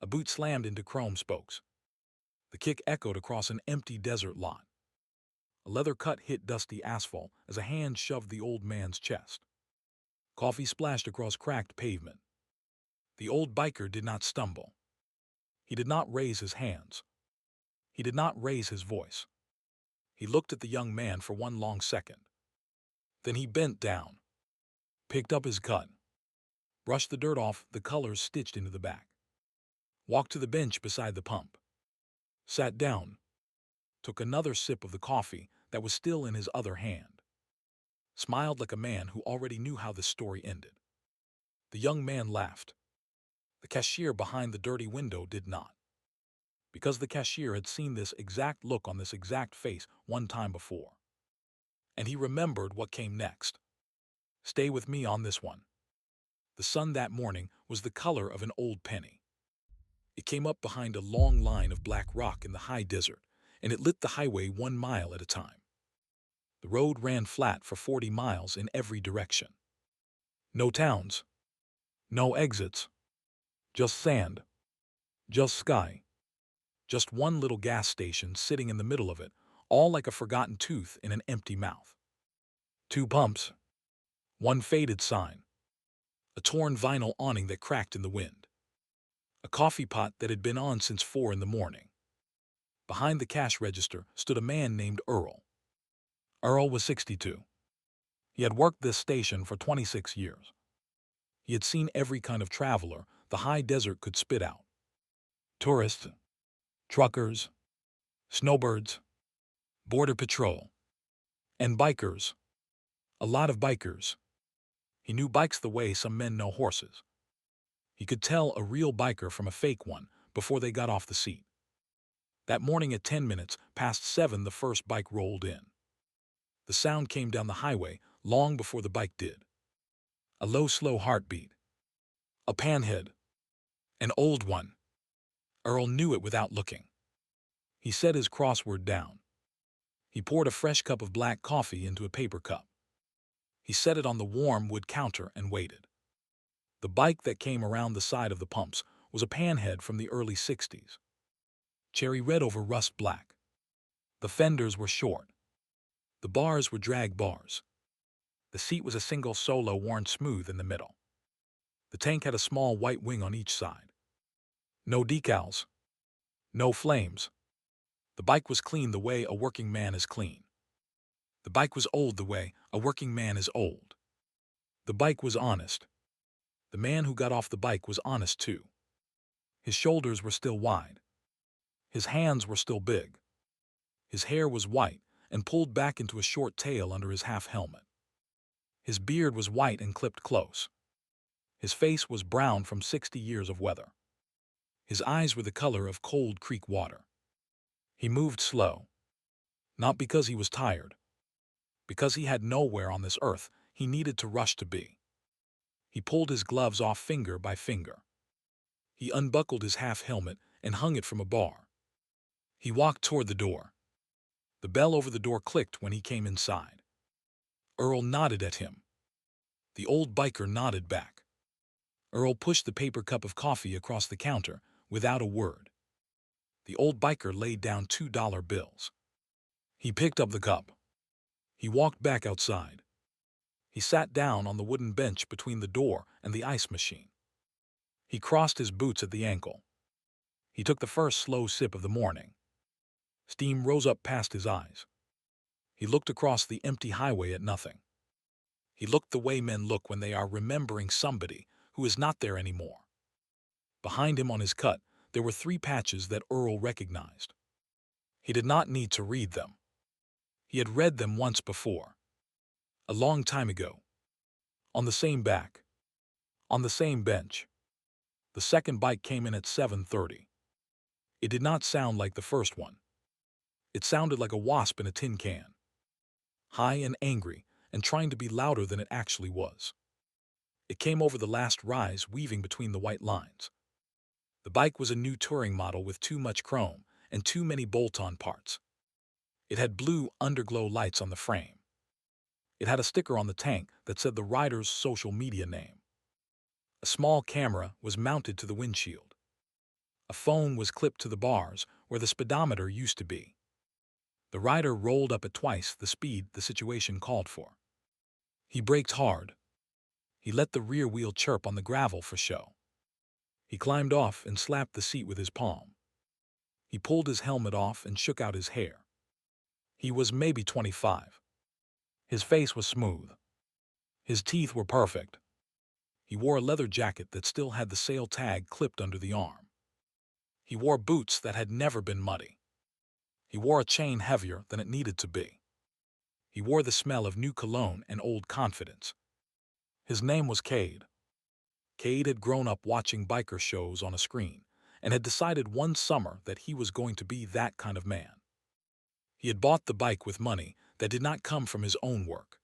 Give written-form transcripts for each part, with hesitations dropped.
A boot slammed into chrome spokes. The kick echoed across an empty desert lot. A leather cut hit dusty asphalt as a hand shoved the old man's chest. Coffee splashed across cracked pavement. The old biker did not stumble. He did not raise his hands. He did not raise his voice. He looked at the young man for one long second. Then he bent down, picked up his cut, brushed the dirt off the colors stitched into the back, walked to the bench beside the pump, sat down, took another sip of the coffee that was still in his other hand, smiled like a man who already knew how this story ended. The young man laughed. The cashier behind the dirty window did not, because the cashier had seen this exact look on this exact face one time before. And he remembered what came next. Stay with me on this one. The sun that morning was the color of an old penny. It came up behind a long line of black rock in the high desert, and it lit the highway 1 mile at a time. The road ran flat for 40 miles in every direction. No towns, no exits, just sand, just sky, just one little gas station sitting in the middle of it, all like a forgotten tooth in an empty mouth. 2 pumps, one faded sign, a torn vinyl awning that cracked in the wind, a coffee pot that had been on since 4 in the morning. Behind the cash register stood a man named Earl. Earl was 62. He had worked this station for 26 years. He had seen every kind of traveler the high desert could spit out. Tourists, truckers, snowbirds, border patrol, and bikers. A lot of bikers. He knew bikes the way some men know horses. He could tell a real biker from a fake one before they got off the seat. That morning at 10 minutes past 7, the first bike rolled in. The sound came down the highway long before the bike did. A low, slow heartbeat. A panhead. An old one. Earl knew it without looking. He set his crossword down. He poured a fresh cup of black coffee into a paper cup. He set it on the warm wood counter and waited. The bike that came around the side of the pumps was a panhead from the early 60s. Cherry red over rust black. The fenders were short. The bars were drag bars. The seat was a single solo worn smooth in the middle. The tank had a small white wing on each side. No decals. No flames. The bike was clean the way a working man is clean. The bike was old the way a working man is old. The bike was honest. The man who got off the bike was honest too. His shoulders were still wide. His hands were still big. His hair was white and pulled back into a short tail under his half helmet. His beard was white and clipped close. His face was brown from 60 years of weather. His eyes were the color of cold creek water. He moved slow. Not because he was tired. Because he had nowhere on this earth he needed to rush to be. He pulled his gloves off finger by finger. He unbuckled his half helmet and hung it from a bar. He walked toward the door. The bell over the door clicked when he came inside. Earl nodded at him. The old biker nodded back. Earl pushed the paper cup of coffee across the counter without a word. The old biker laid down $2 bills. He picked up the cup. He walked back outside. He sat down on the wooden bench between the door and the ice machine. He crossed his boots at the ankle. He took the first slow sip of the morning. Steam rose up past his eyes. He looked across the empty highway at nothing. He looked the way men look when they are remembering somebody who is not there anymore. Behind him on his cut, there were 3 patches that Earl recognized. He did not need to read them. He had read them once before. A long time ago. On the same back. On the same bench. The second bike came in at 7:30. It did not sound like the first one. It sounded like a wasp in a tin can. High and angry, and trying to be louder than it actually was. It came over the last rise, weaving between the white lines. The bike was a new touring model with too much chrome and too many bolt-on parts. It had blue underglow lights on the frame. It had a sticker on the tank that said the rider's social media name. A small camera was mounted to the windshield. A phone was clipped to the bars where the speedometer used to be. The rider rolled up at twice the speed the situation called for. He braked hard. He let the rear wheel chirp on the gravel for show. He climbed off and slapped the seat with his palm. He pulled his helmet off and shook out his hair. He was maybe 25. His face was smooth. His teeth were perfect. He wore a leather jacket that still had the sale tag clipped under the arm. He wore boots that had never been muddy. He wore a chain heavier than it needed to be. He wore the smell of new cologne and old confidence. His name was Cade. Cade had grown up watching biker shows on a screen and had decided one summer that he was going to be that kind of man. He had bought the bike with money that did not come from his own work.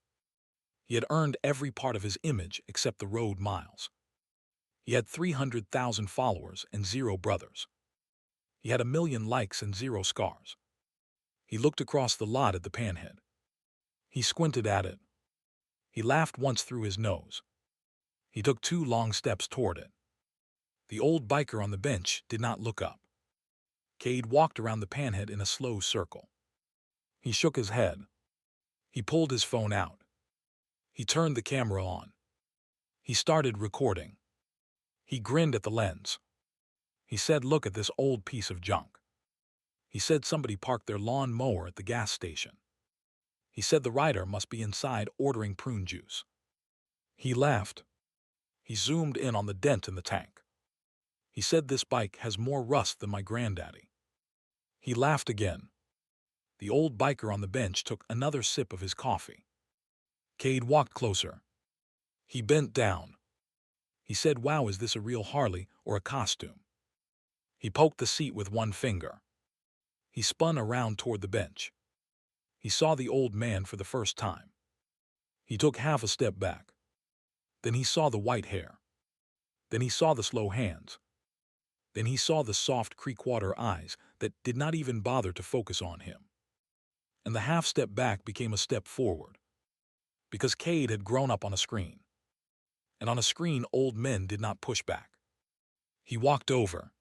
He had earned every part of his image except the road miles. He had 300,000 followers and 0 brothers. He had 1 million likes and 0 scars. He looked across the lot at the panhead. He squinted at it. He laughed once through his nose. He took 2 long steps toward it. The old biker on the bench did not look up. Cade walked around the panhead in a slow circle. He shook his head. He pulled his phone out. He turned the camera on. He started recording. He grinned at the lens. He said, "Look at this old piece of junk." He said somebody parked their lawn mower at the gas station. He said the rider must be inside ordering prune juice. He laughed. He zoomed in on the dent in the tank. He said, "This bike has more rust than my granddaddy." He laughed again. The old biker on the bench took another sip of his coffee. Cade walked closer. He bent down. He said, "Wow, is this a real Harley or a costume?" He poked the seat with one finger. He spun around toward the bench. He saw the old man for the first time. He took half a step back. Then he saw the white hair. Then he saw the slow hands. Then he saw the soft creekwater eyes that did not even bother to focus on him. And the half step back became a step forward. Because Cade had grown up on a screen. And on a screen, old men did not push back. He walked over.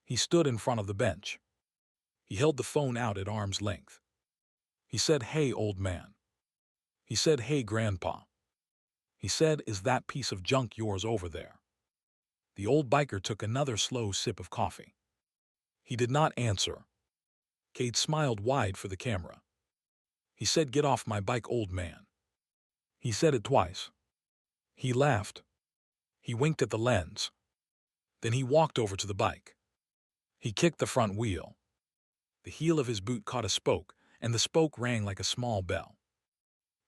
He stood in front of the bench. He held the phone out at arm's length. He said, "Hey, old man." He said, "Hey, grandpa." He said, "Is that piece of junk yours over there?" The old biker took another slow sip of coffee. He did not answer. Cade smiled wide for the camera. He said, "Get off my bike, old man." He said it twice. He laughed. He winked at the lens. Then he walked over to the bike. He kicked the front wheel. The heel of his boot caught a spoke, and the spoke rang like a small bell.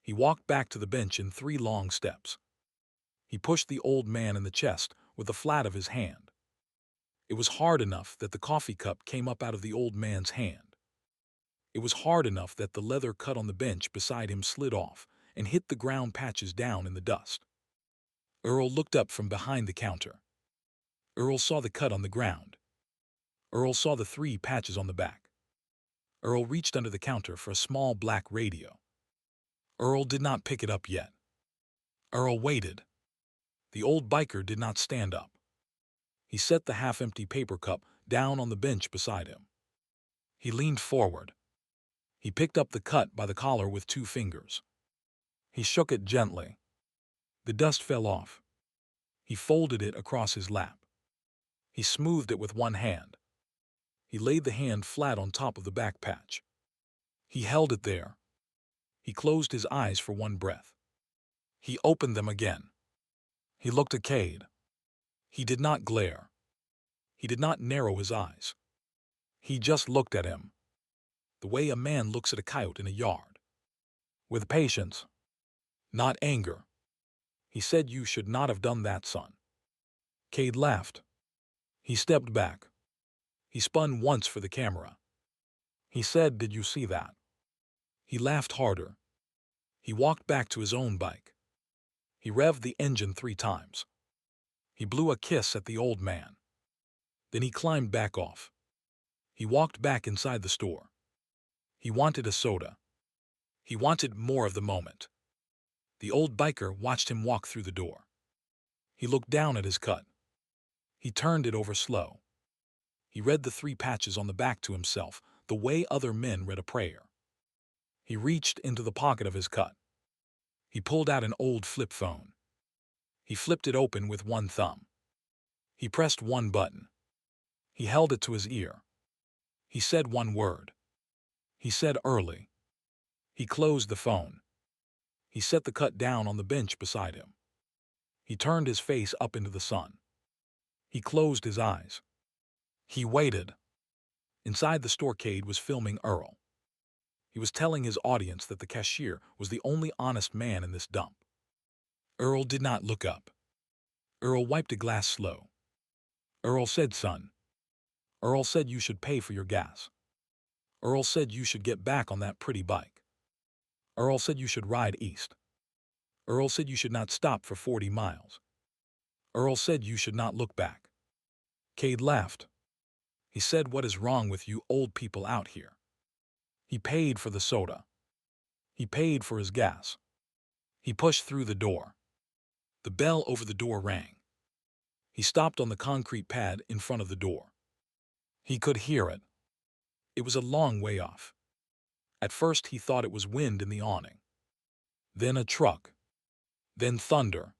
He walked back to the bench in 3 long steps. He pushed the old man in the chest with the flat of his hand. It was hard enough that the coffee cup came up out of the old man's hand. It was hard enough that the leather cut on the bench beside him slid off and hit the ground patches down in the dust. Earl looked up from behind the counter. Earl saw the cut on the ground. Earl saw the 3 patches on the back. Earl reached under the counter for a small black radio. Earl did not pick it up yet. Earl waited. The old biker did not stand up. He set the half-empty paper cup down on the bench beside him. He leaned forward. He picked up the cut by the collar with 2 fingers. He shook it gently. The dust fell off. He folded it across his lap. He smoothed it with one hand. He laid the hand flat on top of the back patch. He held it there. He closed his eyes for one breath. He opened them again. He looked at Cade. He did not glare. He did not narrow his eyes. He just looked at him, the way a man looks at a coyote in a yard. With patience, not anger. He said, "You should not have done that, son." Cade laughed. He stepped back. He spun once for the camera. He said, "Did you see that?" He laughed harder. He walked back to his own bike. He revved the engine 3 times. He blew a kiss at the old man. Then he climbed back off. He walked back inside the store. He wanted a soda. He wanted more of the moment. The old biker watched him walk through the door. He looked down at his cut. He turned it over slow. He read the 3 patches on the back to himself, the way other men read a prayer. He reached into the pocket of his cut. He pulled out an old flip phone. He flipped it open with one thumb. He pressed one button. He held it to his ear. He said one word. He said early. He closed the phone. He set the cut down on the bench beside him. He turned his face up into the sun. He closed his eyes. He waited. Inside the storecade was filming Earl. He was telling his audience that the cashier was the only honest man in this dump. Earl did not look up. Earl wiped a glass slow. Earl said, "Son." Earl said, "You should pay for your gas." Earl said, "You should get back on that pretty bike." Earl said, "You should ride east." Earl said, "You should not stop for 40 miles." Earl said, "You should not look back." Cade laughed. He said, "What is wrong with you old people out here?" He paid for the soda. He paid for his gas. He pushed through the door. The bell over the door rang. He stopped on the concrete pad in front of the door. He could hear it. It was a long way off. At first he thought it was wind in the awning. Then a truck. Then thunder.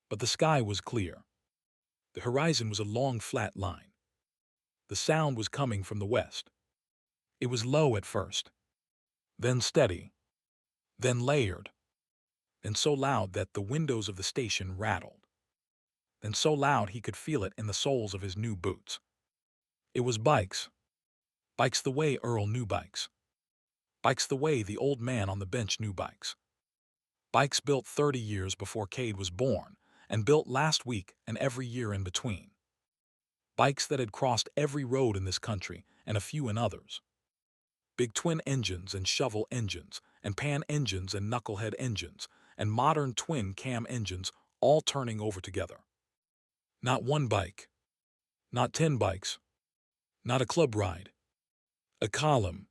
But the sky was clear. The horizon was a long flat line. The sound was coming from the west. It was low at first. Then steady. Then layered. Then so loud that the windows of the station rattled. Then so loud he could feel it in the soles of his new boots. It was bikes. Bikes the way Earl knew bikes. Bikes the way the old man on the bench knew bikes. Bikes built 30 years before Cade was born, and built last week and every year in between. Bikes that had crossed every road in this country and a few in others. Big twin engines and shovel engines, and pan engines and knucklehead engines, and modern twin cam engines all turning over together. Not one bike. Not 10 bikes. Not a club ride. A column.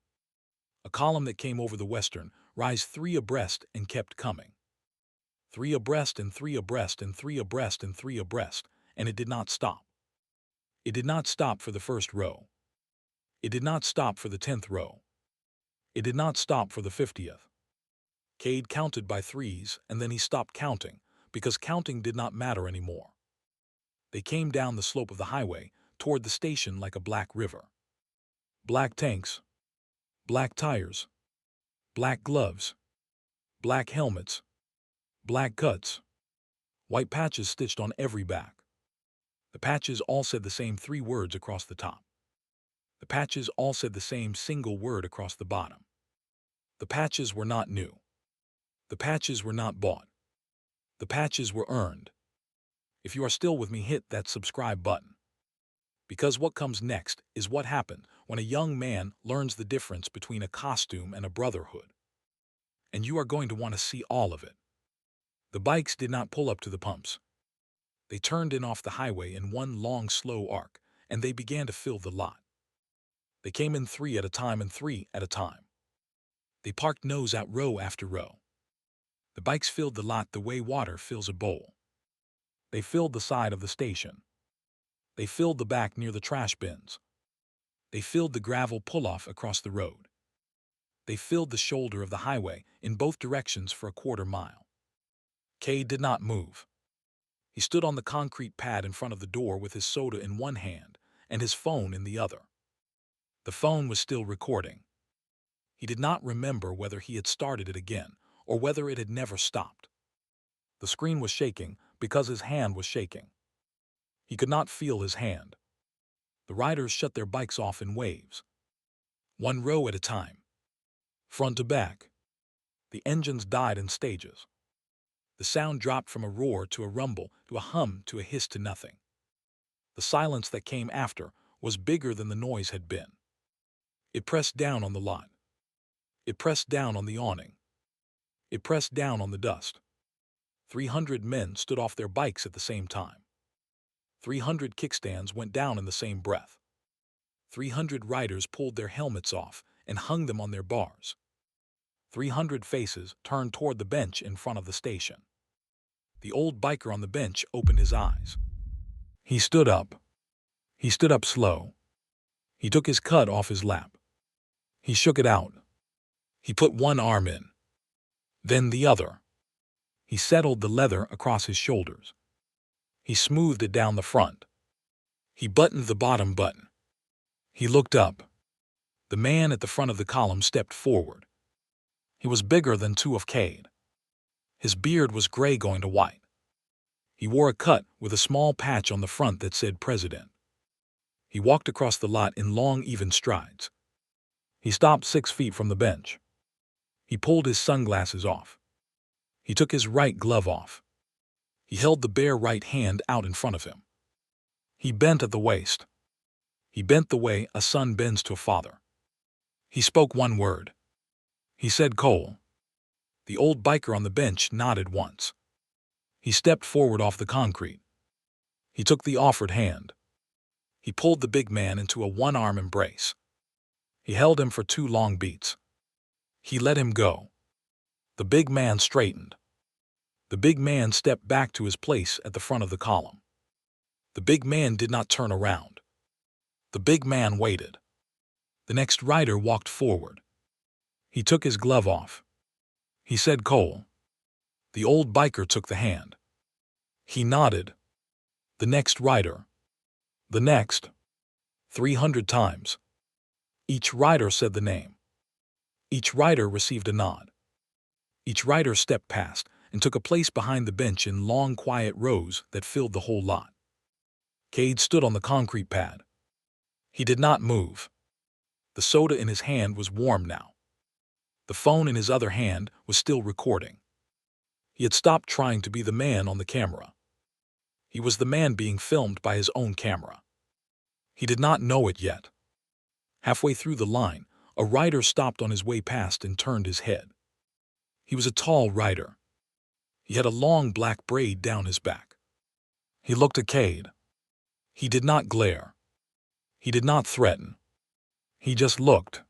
A column that came over the western, rise 3 abreast and kept coming. 3 abreast and 3 abreast and 3 abreast and 3 abreast, and it did not stop. It did not stop for the first row. It did not stop for the 10th row. It did not stop for the 50th. Cade counted by 3s, and then he stopped counting, because counting did not matter anymore. They came down the slope of the highway, toward the station like a black river. Black tanks. Black tires. Black gloves. Black helmets. Black cuts. White patches stitched on every back. The patches all said the same 3 words across the top. The patches all said the same single word across the bottom. The patches were not new. The patches were not bought. The patches were earned. If you are still with me, hit that subscribe button. Because what comes next is what happened when a young man learns the difference between a costume and a brotherhood. And you are going to want to see all of it. The bikes did not pull up to the pumps. They turned in off the highway in one long, slow arc, and they began to fill the lot. They came in 3 at a time and 3 at a time. They parked nose out row after row. The bikes filled the lot the way water fills a bowl. They filled the side of the station. They filled the back near the trash bins. They filled the gravel pull-off across the road. They filled the shoulder of the highway in both directions for a quarter mile. Cade did not move. He stood on the concrete pad in front of the door with his soda in one hand and his phone in the other. The phone was still recording. He did not remember whether he had started it again or whether it had never stopped. The screen was shaking because his hand was shaking. He could not feel his hand. The riders shut their bikes off in waves. 1 row at a time. Front to back. The engines died in stages. The sound dropped from a roar to a rumble to a hum to a hiss to nothing. The silence that came after was bigger than the noise had been. It pressed down on the lot. It pressed down on the awning. It pressed down on the dust. 300 men stood off their bikes at the same time. 300 kickstands went down in the same breath. 300 riders pulled their helmets off and hung them on their bars. 300 faces turned toward the bench in front of the station. The old biker on the bench opened his eyes. He stood up. He stood up slow. He took his cut off his lap. He shook it out. He put one arm in, then the other. He settled the leather across his shoulders. He smoothed it down the front. He buttoned the bottom button. He looked up. The man at the front of the column stepped forward. He was bigger than two of Cade. His beard was gray going to white. He wore a cut with a small patch on the front that said President. He walked across the lot in long, even strides. He stopped 6 feet from the bench. He pulled his sunglasses off. He took his right glove off. He held the bare right hand out in front of him. He bent at the waist. He bent the way a son bends to a father. He spoke one word. He said, "Cole." The old biker on the bench nodded once. He stepped forward off the concrete. He took the offered hand. He pulled the big man into a one-arm embrace. He held him for 2 long beats. He let him go. The big man straightened. The big man stepped back to his place at the front of the column. The big man did not turn around. The big man waited. The next rider walked forward. He took his glove off. He said, "Cole." The old biker took the hand. He nodded. The next rider. The next. 300 times. Each rider said the name. Each rider received a nod. Each rider stepped past and took a place behind the bench in long, quiet rows that filled the whole lot. Cade stood on the concrete pad. He did not move. The soda in his hand was warm now. The phone in his other hand was still recording. He had stopped trying to be the man on the camera. He was the man being filmed by his own camera. He did not know it yet. Halfway through the line, a rider stopped on his way past and turned his head. He was a tall rider. He had a long black braid down his back. He looked at Cade. He did not glare. He did not threaten. He just looked.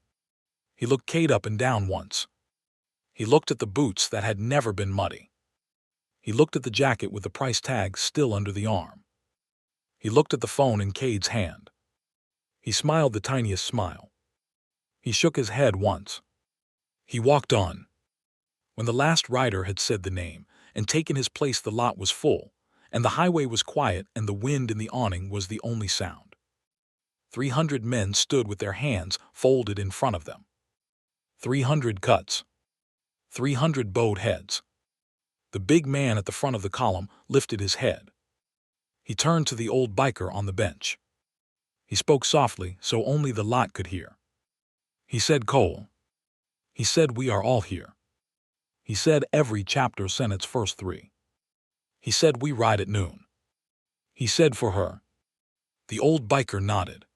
He looked Cade up and down once. He looked at the boots that had never been muddy. He looked at the jacket with the price tag still under the arm. He looked at the phone in Cade's hand. He smiled the tiniest smile. He shook his head once. He walked on. When the last rider had said the name and taken his place, the lot was full, and the highway was quiet, and the wind in the awning was the only sound. 300 men stood with their hands folded in front of them. 300 cuts. 300 bowed heads. The big man at the front of the column lifted his head. He turned to the old biker on the bench. He spoke softly so only the lot could hear. He said, "Cole." He said, "We are all here." He said every chapter sent its first 3. He said, "We ride at noon." He said, "For her." The old biker nodded.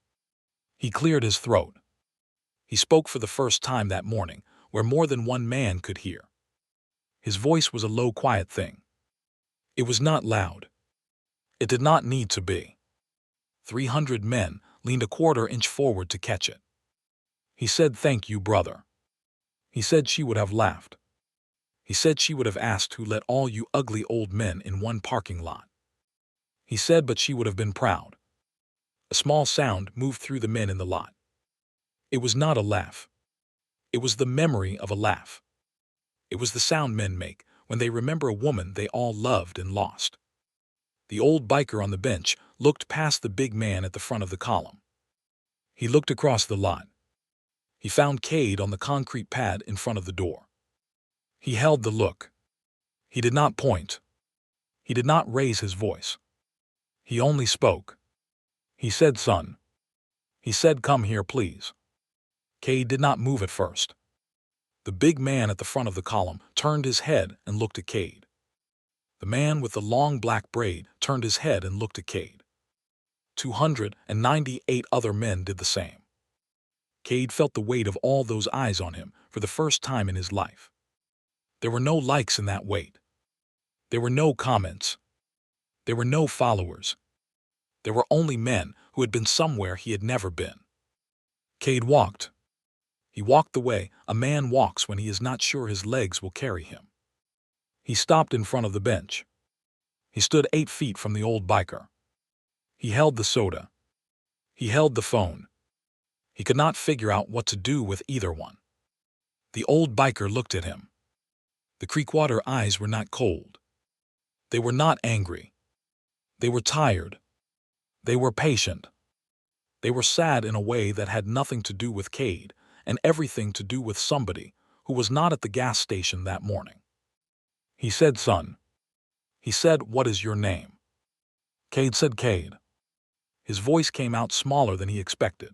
He cleared his throat. He spoke for the first time that morning, where more than one man could hear. His voice was a low, quiet thing. It was not loud. It did not need to be. 300 men leaned a quarter-inch forward to catch it. He said, "Thank you, brother." He said she would have laughed. He said she would have asked who let all you ugly old men in one parking lot. He said, but she would have been proud. A small sound moved through the men in the lot. It was not a laugh. It was the memory of a laugh. It was the sound men make when they remember a woman they all loved and lost. The old biker on the bench looked past the big man at the front of the column. He looked across the lot. He found Cade on the concrete pad in front of the door. He held the look. He did not point. He did not raise his voice. He only spoke. He said, "Son." He said, "Come here, please." Cade did not move at first. The big man at the front of the column turned his head and looked at Cade. The man with the long black braid turned his head and looked at Cade. 298 other men did the same. Cade felt the weight of all those eyes on him for the first time in his life. There were no likes in that weight. There were no comments. There were no followers. There were only men who had been somewhere he had never been. Cade walked. He walked the way a man walks when he is not sure his legs will carry him. He stopped in front of the bench. He stood 8 feet from the old biker. He held the soda. He held the phone. He could not figure out what to do with either one. The old biker looked at him. The Creekwater eyes were not cold. They were not angry. They were tired. They were patient. They were sad in a way that had nothing to do with Cade and everything to do with somebody who was not at the gas station that morning. He said, "Son." He said, "What is your name?" Cade said, "Cade." His voice came out smaller than he expected.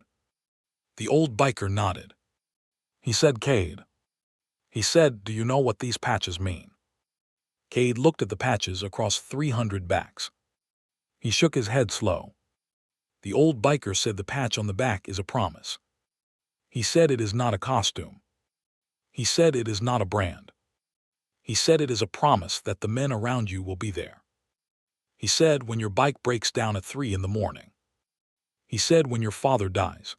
The old biker nodded. He said, "Cade." He said, "Do you know what these patches mean?" Cade looked at the patches across 300 backs. He shook his head slow. The old biker said the patch on the back is a promise. He said it is not a costume. He said it is not a brand. He said it is a promise that the men around you will be there. He said when your bike breaks down at 3 in the morning. He said when your father dies.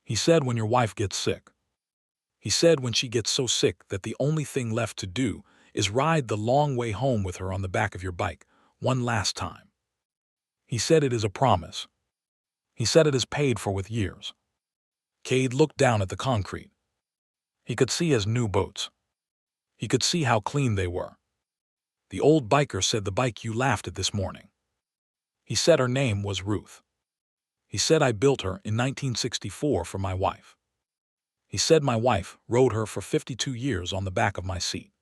He said when your wife gets sick. He said when she gets so sick that the only thing left to do is ride the long way home with her on the back of your bike, one last time. He said it is a promise. He said it is paid for with years. Cade looked down at the concrete. He could see his new boots. He could see how clean they were. The old biker said the bike you laughed at this morning. He said her name was Ruth. He said I built her in 1964 for my wife. He said my wife rode her for 52 years on the back of my seat.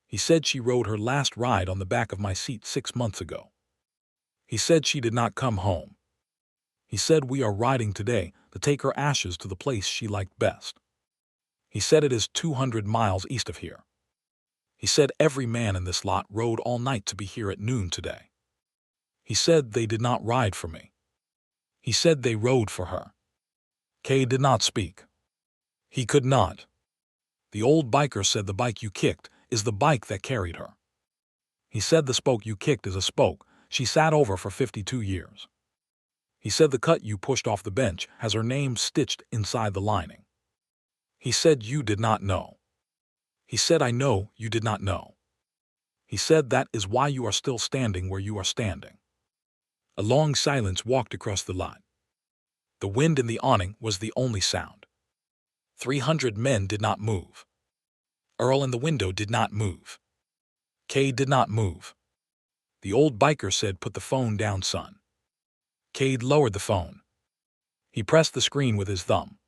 He said she rode her last ride on the back of my seat 6 months ago. He said she did not come home. He said we are riding today to take her ashes to the place she liked best. He said it is 200 miles east of here. He said every man in this lot rode all night to be here at noon today. He said they did not ride for me. He said they rode for her. Cade did not speak. He could not. The old biker said the bike you kicked is the bike that carried her. He said the spoke you kicked is a spoke she sat over for 52 years. He said the cut you pushed off the bench has her name stitched inside the lining. He said you did not know. He said I know you did not know. He said that is why you are still standing where you are standing. A long silence walked across the lot. The wind in the awning was the only sound. 300 men did not move. Earl in the window did not move. Cade did not move. The old biker said, "Put the phone down, son." Cade lowered the phone. He pressed the screen with his thumb.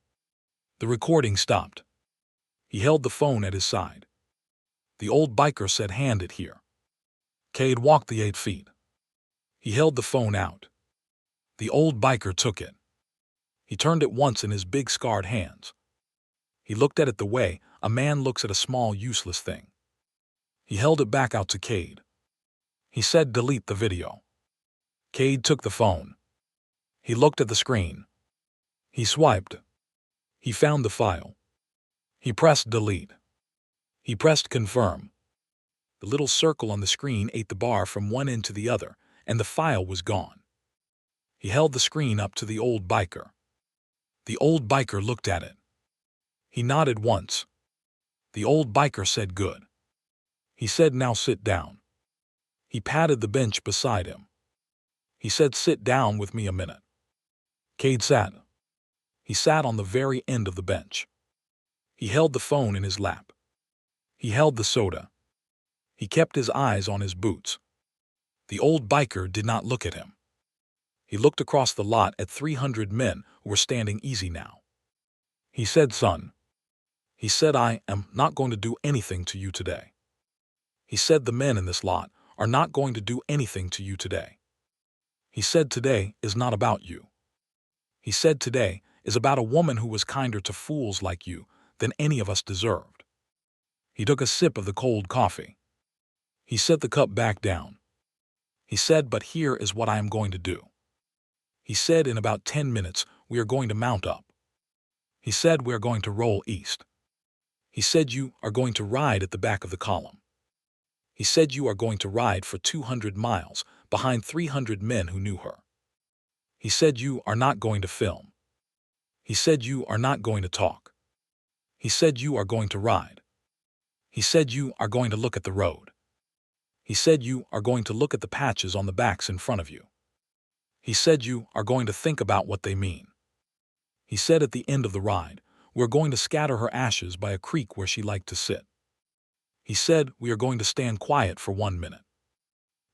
The recording stopped. He held the phone at his side. The old biker said, "Hand it here." Cade walked the 8 feet. He held the phone out. The old biker took it. He turned it once in his big scarred hands. He looked at it the way a man looks at a small useless thing. He held it back out to Cade. He said, "Delete the video." Cade took the phone. He looked at the screen. He swiped. He found the file. He pressed delete. He pressed confirm. The little circle on the screen ate the bar from one end to the other, and the file was gone. He held the screen up to the old biker. The old biker looked at it. He nodded once. The old biker said, "Good." He said, "Now sit down." He patted the bench beside him. He said, "Sit down with me a minute." Cade sat. He sat on the very end of the bench. He held the phone in his lap. He held the soda. He kept his eyes on his boots. The old biker did not look at him. He looked across the lot at 300 men who were standing easy now. He said, "Son." He said, "I am not going to do anything to you today." He said, "The men in this lot are not going to do anything to you today." He said, "Today is not about you." He said, "Today is about a woman who was kinder to fools like you than any of us deserved." He took a sip of the cold coffee. He set the cup back down. He said, "But here is what I am going to do." He said, "In about 10 minutes, we are going to mount up." He said, "We are going to roll east." He said, "You are going to ride at the back of the column." He said, "You are going to ride for 200 miles behind 300 men who knew her." He said, "You are not going to film." He said, "You are not going to talk." He said, "You are going to ride." He said, "You are going to look at the road." He said, "You are going to look at the patches on the backs in front of you." He said, "You are going to think about what they mean." He said at the end of the ride, "We're going to scatter her ashes by a creek where she liked to sit." He said, "We are going to stand quiet for 1 minute."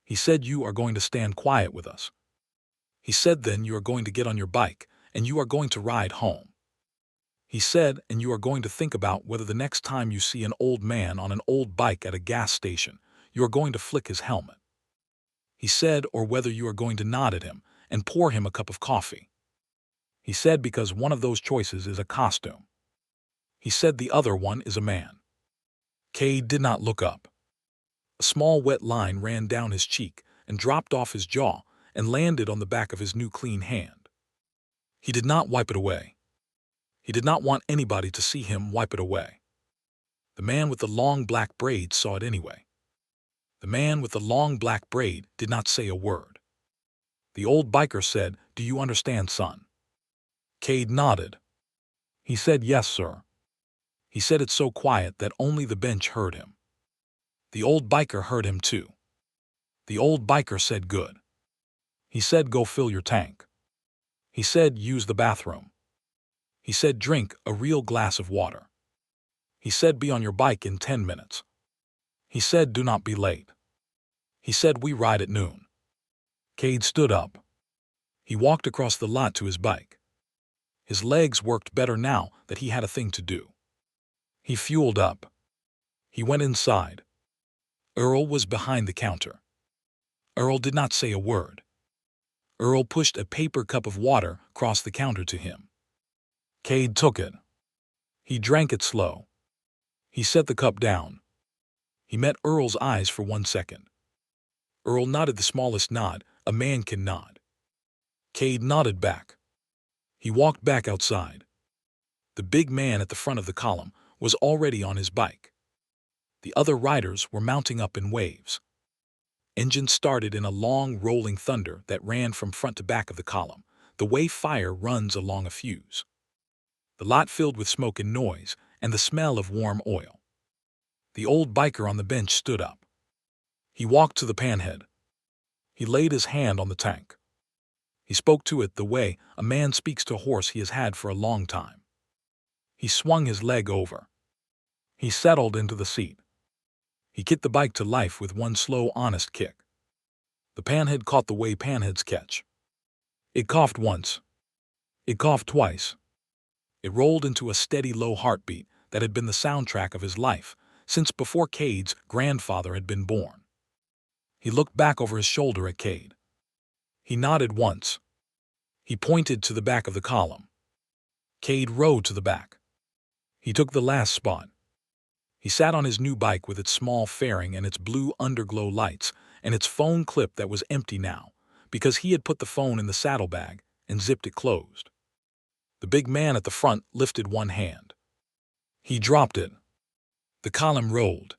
He said, "You are going to stand quiet with us." He said, "Then you are going to get on your bike, and you are going to ride home." He said, "And you are going to think about whether the next time you see an old man on an old bike at a gas station, you are going to flick his helmet." He said, "Or whether you are going to nod at him and pour him a cup of coffee." He said, "Because one of those choices is a costume." He said, "The other one is a man." Cade did not look up. A small wet line ran down his cheek and dropped off his jaw and landed on the back of his new clean hand. He did not wipe it away. He did not want anybody to see him wipe it away. The man with the long black braid saw it anyway. The man with the long black braid did not say a word. The old biker said, "Do you understand, son?" Cade nodded. He said, "Yes, sir." He said it so quiet that only the bench heard him. The old biker heard him too. The old biker said, "Good." He said, "Go fill your tank." He said, "Use the bathroom." He said, "Drink a real glass of water." He said, "Be on your bike in 10 minutes. He said, "Do not be late." He said, "We ride at noon." Cade stood up. He walked across the lot to his bike. His legs worked better now that he had a thing to do. He fueled up. He went inside. Earl was behind the counter. Earl did not say a word. Earl pushed a paper cup of water across the counter to him. Cade took it. He drank it slow. He set the cup down. He met Earl's eyes for 1 second. Earl nodded the smallest nod a man can nod. Cade nodded back. He walked back outside. The big man at the front of the column was already on his bike. The other riders were mounting up in waves. Engines started in a long rolling thunder that ran from front to back of the column, the way fire runs along a fuse. The lot filled with smoke and noise and the smell of warm oil. The old biker on the bench stood up. He walked to the panhead. He laid his hand on the tank. He spoke to it the way a man speaks to a horse he has had for a long time. He swung his leg over. He settled into the seat. He kicked the bike to life with one slow, honest kick. The panhead caught the way panheads catch. It coughed once. It coughed twice. It rolled into a steady, low heartbeat that had been the soundtrack of his life since before Cade's grandfather had been born. He looked back over his shoulder at Cade. He nodded once. He pointed to the back of the column. Cade rode to the back. He took the last spot. He sat on his new bike with its small fairing and its blue underglow lights and its phone clip that was empty now because he had put the phone in the saddlebag and zipped it closed. The big man at the front lifted one hand. He dropped it. The column rolled.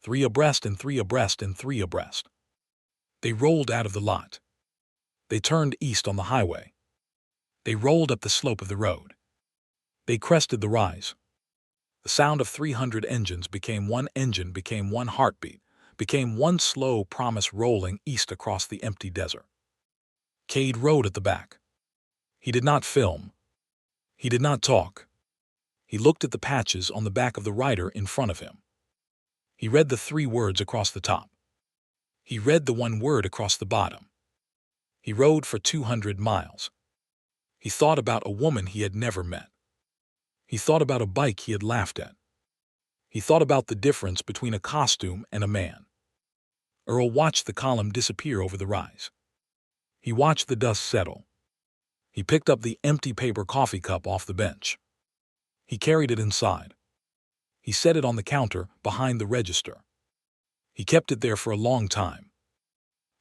3 abreast and 3 abreast and 3 abreast. They rolled out of the lot. They turned east on the highway. They rolled up the slope of the road. They crested the rise. The sound of 300 engines became one engine, became one heartbeat, became one slow promise rolling east across the empty desert. Cade rode at the back. He did not film. He did not talk. He looked at the patches on the back of the rider in front of him. He read the 3 words across the top. He read the 1 word across the bottom. He rode for 200 miles. He thought about a woman he had never met. He thought about a bike he had laughed at. He thought about the difference between a costume and a man. Earl watched the column disappear over the rise. He watched the dust settle. He picked up the empty paper coffee cup off the bench. He carried it inside. He set it on the counter behind the register. He kept it there for a long time.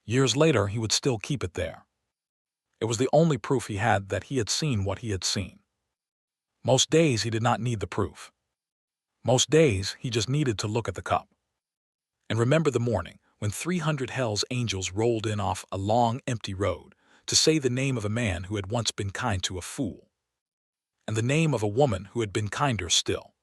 Years later, he would still keep it there. It was the only proof he had that he had seen what he had seen. Most days he did not need the proof. Most days he just needed to look at the cup. And remember the morning when 300 Hell's Angels rolled in off a long, empty road to say the name of a man who had once been kind to a fool, and the name of a woman who had been kinder still.